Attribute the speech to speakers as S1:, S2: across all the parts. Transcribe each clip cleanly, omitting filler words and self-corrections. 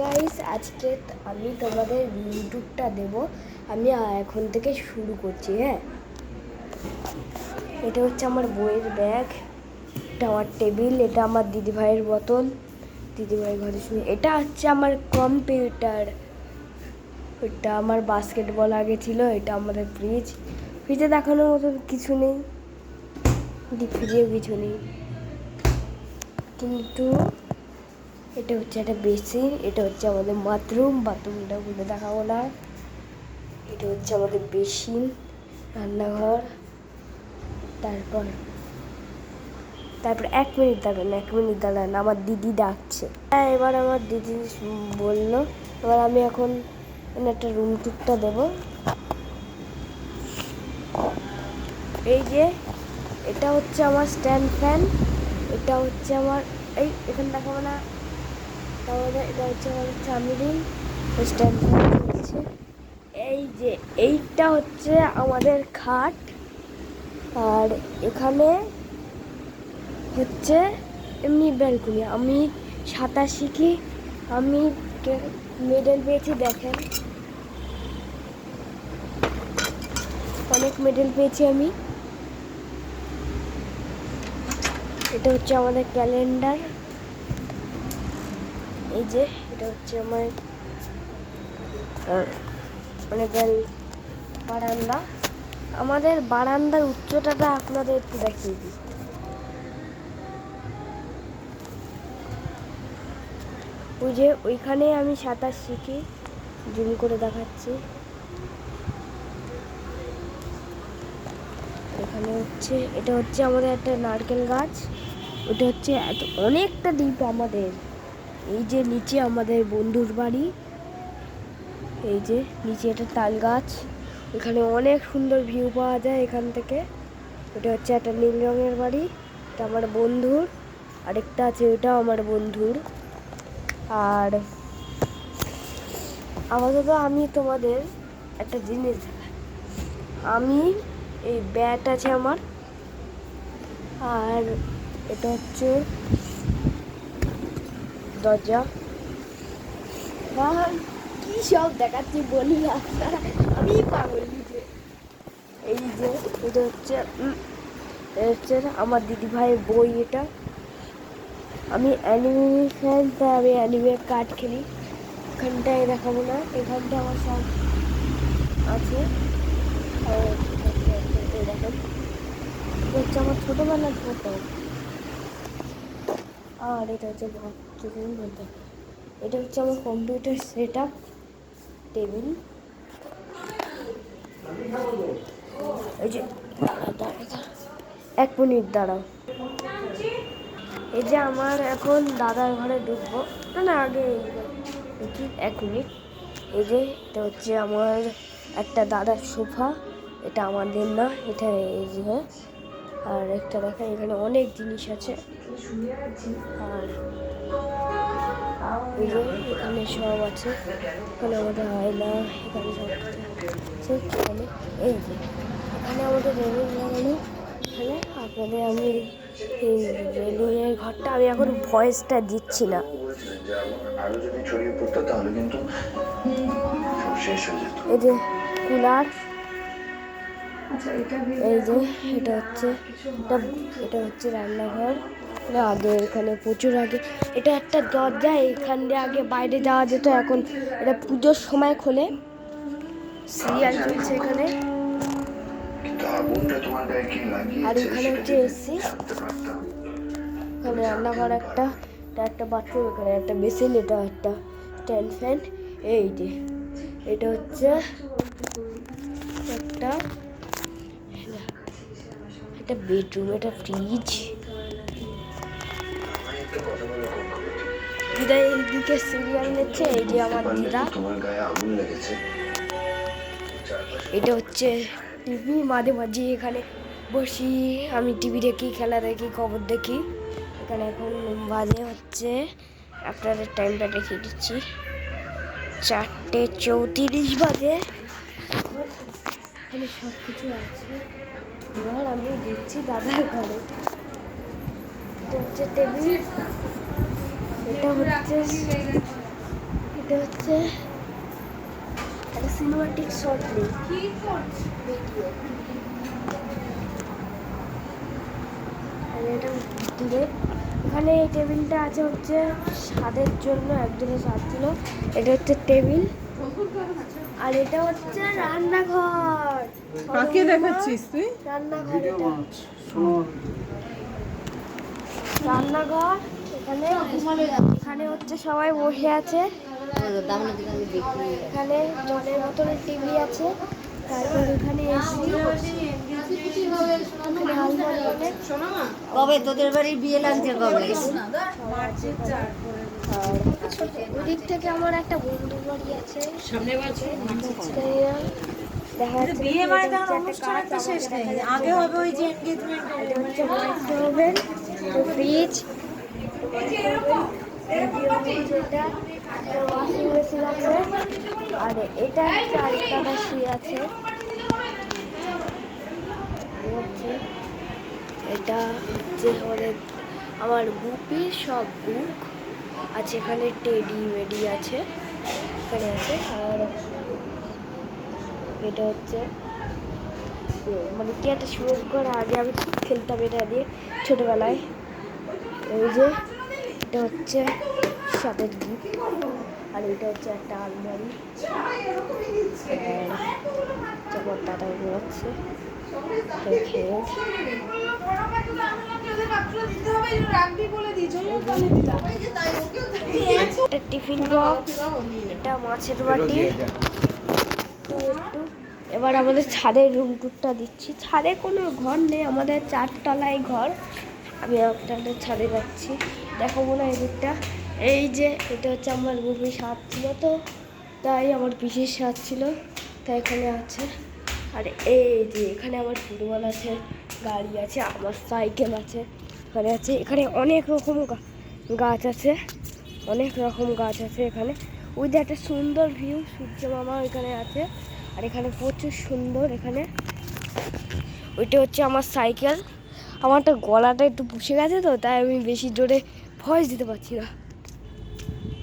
S1: Guys আজকে আমি তোমাদের ইউটিউবটা দেব। আমি এখন থেকে শুরু করছি। হ্যাঁ, এটা হচ্ছে আমার বইয়ের ব্যাগ, এটা আমার টেবিল, এটা আমার দিদিভাইয়ের বোতল, দিদিভাই ঘরে শুনে, এটা হচ্ছে আমার কম্পিউটার, এটা আমার বাস্কেটবল আগে ছিল, এটা আমাদের ফ্রিজ। ফ্রিজে দেখানোর মতো কিছু নেই, ডিপ ফ্রিজেও কিছু নেই, কিন্তু এটা হচ্ছে একটা বেসিন, এটা হচ্ছে আমাদের বাথরুমটা বলে দেখাবো না। এটা হচ্ছে আমাদের বেসিন, রান্নাঘর। তারপর 1 মিনিট দাঁড়ান, আমার দিদি ডাকছে। হ্যাঁ, এবার আমার দিদি বললো, এবার আমি এখন একটা রুম টুরটা দেবো। এই যে এটা হচ্ছে আমার স্ট্যান্ড ফ্যান, এটা হচ্ছে আমার এখানে দেখাবো না, তাহলে এটা হচ্ছে আমার চামিরিন স্ট্যান্ড ফ্যান চলছে। এই যে এইটা হচ্ছে আমাদের খাট, আর এখানে হচ্ছে এমনি ব্যালকনি। আমি সাঁতার শিখি, আমি মেডেল পেয়েছি, দেখেন অনেক মেডেল পেয়েছি আমি। এটা হচ্ছে আমাদের ক্যালেন্ডার। এই যে এটা হচ্ছে আমার বারান্দা। আমাদের বারান্দার উচ্চতাটা আপনাদের একটু দেখিয়ে দিই। ওই যে ওইখানে আমি সাঁতার শিখি, জুম করে দেখাচ্ছি। এখানে হচ্ছে এটা হচ্ছে আমাদের একটা নারকেল গাছ, ওটা হচ্ছে অনেকটা দ্বীপ আমাদের। এই যে নিচে আমাদের বন্ধুর বাড়ি, এই যে নিচে একটা তাল গাছ, এখানে অনেক সুন্দর ভিউ পাওয়া যায় এখান থেকে। ওটা হচ্ছে একটা নীল রঙের বাড়ি, এটা আমার বন্ধুর, আরেকটা আছে ওটাও আমার বন্ধুর। আর আপাতত আমি তোমাদের একটা জিনিস দেখাই। আমি এই ব্যাট আছে আমার, আর এটা হচ্ছে দরজা। কি সব দেখাচ্ছি বলি আপনারা, আমি পাগল নিজে। এই যে এটা হচ্ছে আমার দিদি ভাইয়ের বই। এটা আমি অ্যানিমে ফ্যান, তাই আমি অ্যানিমে কার্ড খেলি। এখানটায় দেখাবো না, এখানটা আমার সব আছে। দেখেন হচ্ছে আমার ছোটোবেলার ফটো, আর এটা হচ্ছে বলতে, এটা হচ্ছে আমার কম্পিউটার সেট আপ টেবিল। এই যে 1 মিনিট দাঁড়াও। এই যে আমার এখন দাদার ঘরে ঢুকবো, না আগে দেখি 1 মিনিট। এই যে এটা হচ্ছে আমার একটা দাদার সোফা, এটা আমাদের না, এটা এই যে। আর একটা দেখা, এখানে অনেক জিনিস আছে, আর এই যে এখানে সব আছে, এখানে আমাদের আয়না, এখানে সব কিছু আছে। এখানে এই যে এখানে আমাদের রেলিং লাগানো। এখানে আপনাদের আমি এই রেলিংয়ের ঘরটা, আমি এখন ভয়েসটা দিচ্ছি না। এই যে কুলার, এই যে এটা হচ্ছে রান্নাঘর। আগে এখানে প্রচুর আগে এটা একটা দরজা, এখান দিয়ে আগে বাইরে যাওয়া যেত, এখন এটা পুজোর সময় খোলে। সিরিয়াল চলছে এখানে, আর এখানে হচ্ছে এসি। এখানে রান্নাঘর একটা বাথরুম, এখানে একটা বেসিন, এটা একটা স্ট্যান্ড ফ্যান। এই যে এটা হচ্ছে একটা বেডরুম, এটা ফ্রিজ। দিদা এইদিকে সিরিয়াল নিচ্ছে, এই যে আমার দিদা। এটা হচ্ছে টিভি, মাঝে মাঝে এখানে বসি আমি টিভি দেখি, খেলা দেখি, খবর দেখি। এখানে এখন বাজে হচ্ছে, আপনাদের টাইমটা দেখিয়ে দিচ্ছি, 4:34 বাজে। এখানে সব কিছু আছে। এবার আমি দিচ্ছি দাদার ঘরে। এটা হচ্ছে টেবিল, এটা হচ্ছে এটা হচ্ছে একটা সিনেমাটিক শর্ট ভিডিও। আর এটা দূরে এখানে এই টেবিলটা আছে হচ্ছে স্বাদের জন্য, একজনের স্বাদ ছিল। এটা হচ্ছে টেবিল, আর এটা হচ্ছে রান্নাঘর।
S2: কাকে দেখাচ্ছিস তুই?
S1: রান্নাঘর, এটা রান্নাঘর। এখানে এখানে হচ্ছে সবাই বসে আছে। এখানে জলের বোতলের টিভি আছে, তারপর এখানে এসি,
S3: কবে তোদের বাড়ির বিয়ে লাগছে কবে?
S1: ওদিক থেকে আমার একটা বন্ধুর বাড়ি আছে। দেখা যাচ্ছে
S3: বিয়ে মানে তখন অনুষ্ঠান তো শেষ নেই, আগে হবে ওই যে engagement.
S1: Oven, fridge, washing machine আছে, আর এটা একটা আরেকটা বাসি আছে। এটা হচ্ছে আমার বুকের সব বুক আছে, এখানে টেডি মেডি আছে, এখানে আছে। আর এটা হচ্ছে মানে কি একটা শুরু করে, আগে আমি খুব খেলতাম এটা দিয়ে ছোটোবেলায়। এই যে এটা হচ্ছে সাদের গিফট, আর এটা হচ্ছে একটা আলমারি। যেমন দাদা ঘুরাচ্ছে একটা টিফিন বক্স, এটা মাছের বাটি। তো একটু এবার আমাদের ছাদের রুম টুরটা দিচ্ছি। ছাদে কোনো ঘর নেই, আমাদের 4 তলায় ঘর। আমি আপনাদের ছাদে যাচ্ছি, দেখাবো না এদিকটা। এই যে এটা হচ্ছে আমার বুবি স্বাদ ছিল, তো তাই আমার পিসির স্বাদ ছিল, তাই এখানে আছে। আর এই যে এখানে আমার ফুটবল আছে, গাড়ি আছে, আমার সাইকেল আছে, এখানে আছে। এখানে অনেক রকম গাছ আছে, অনেক রকম গাছ আছে এখানে। ওই যে একটা সুন্দর ভিউ, সূর্য মামা এখানে আছে, আর এখানে প্রচুর সুন্দর। এখানে ওইটা হচ্ছে আমার সাইকেল। আমারটা গলাটা একটু বসে গেছে, তো তাই আমি বেশি জোরে ভয়েস দিতে পারছি না।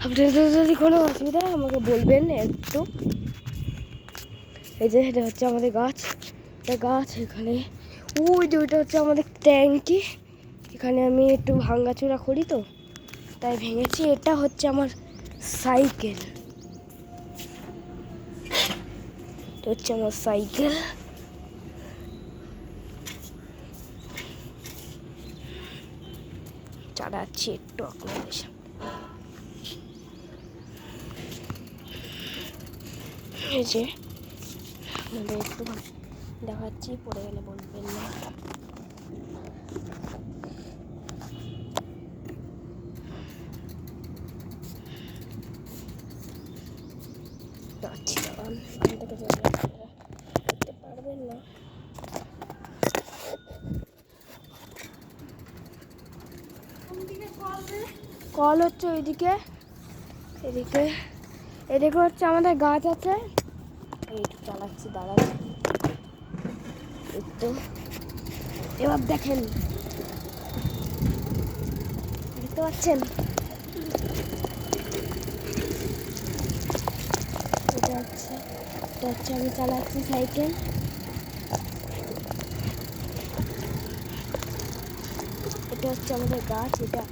S1: আপনাদের যদি কোনো অসুবিধা হয় আমাকে বলবেন একটু। এই যে এটা হচ্ছে আমাদের গাছ, এটা গাছ। এখানে ওই যে ওইটা হচ্ছে আমাদের ট্যাঙ্কি, এখানে আমি একটু ভাঙাচোরা করি তো তাই ভেঙেছি। এটা হচ্ছে আমার সাইকেল, এটা হচ্ছে আমার সাইকেল। চালাচ্ছি একটু আপনাদের সামনে। এই যে আপনাদের একটু দেখাচ্ছি, পড়ে গেলে বলবেন না। যাচ্ছি, দাঁড়ান, এখান থেকে করতে পারবেন না। কল হচ্ছে ওইদিকে, এদিকে এদিকে হচ্ছে আমাদের গাছ আছে। এইটু চালাচ্ছি, দাঁড়ান একটু। এবার দেখেন, দেখতে পাচ্ছেন এটা হচ্ছে আমি চালাচ্ছি সাইকেল। এটা হচ্ছে আমাদের গাছ। এটা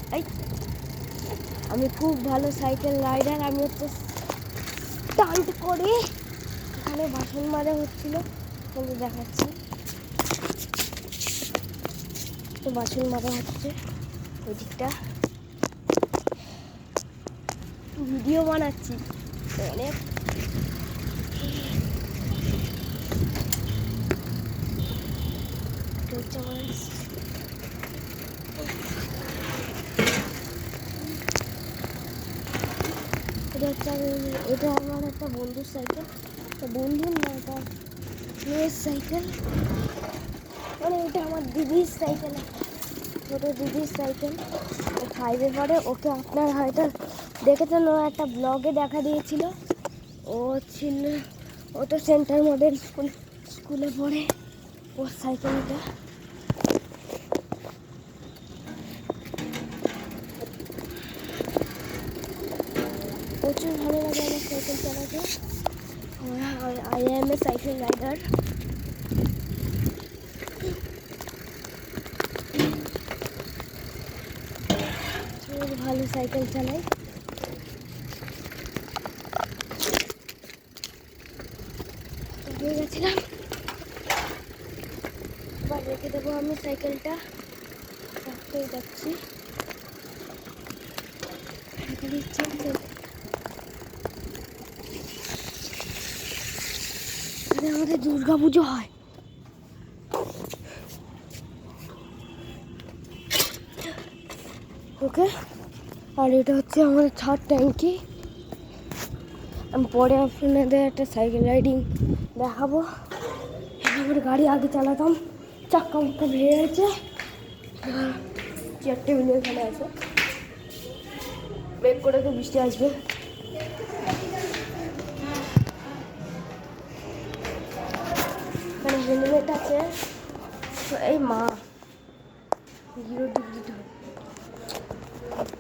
S1: আমি খুব ভালো সাইকেল রাইডার। আমি হচ্ছে স্টান্ট করে, এখানে বাসন মাজা হচ্ছিল, কিন্তু দেখাচ্ছি তো বাসন মাজা হচ্ছে ওই দিকটা, ভিডিও বানাচ্ছি অনেক। এটা হচ্ছে আমার এটা আমার একটা বন্ধুর সাইকেল, বন্ধুর না, এটা মেয়ের সাইকেল। মানে এটা আমার দিদির সাইকেল, ছোটো দিদির সাইকেল। ও 5-এ পড়ে, ওকে আপনার হয়তো দেখেছেন, ও একটা ব্লগে দেখা দিয়েছিল। ও তো সেন্টার মডেল স্কুলে পড়ে, ওর সাইকেলটা। ও প্রচুর ভালো লাগে আমার সাইকেল চালাতে। I am a cycle rider. ভালো সাইকেল চালাই। হয়ে গেছিলাম, এবার রেখে দেবো আমি সাইকেলটা। রাখতেই যাচ্ছি, রেখে দিচ্ছি। এখানে আমাদের দুর্গা পুজো হয়। ওকে, আর এটা হচ্ছে আমাদের ছাদ ট্যাঙ্কি। আমি পরে আপনাদের একটা সাইকেল রাইডিং দেখাবো। আমার গাড়ি আগে চালাতাম, চাক্কা মুক্কা ভেঙে গেছে। চেয়ার টেবিলে এখানে আছে, ব্রেক করে তো বৃষ্টি আসবে। এখানে হেলমেট আছে। এই মা হিরো ডিগ্রি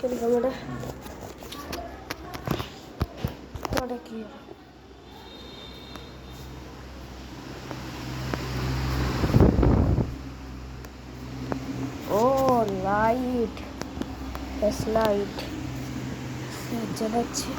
S1: ক্যামেরা ওটা কি? ও লাইট, লাইট চালাচ্ছি।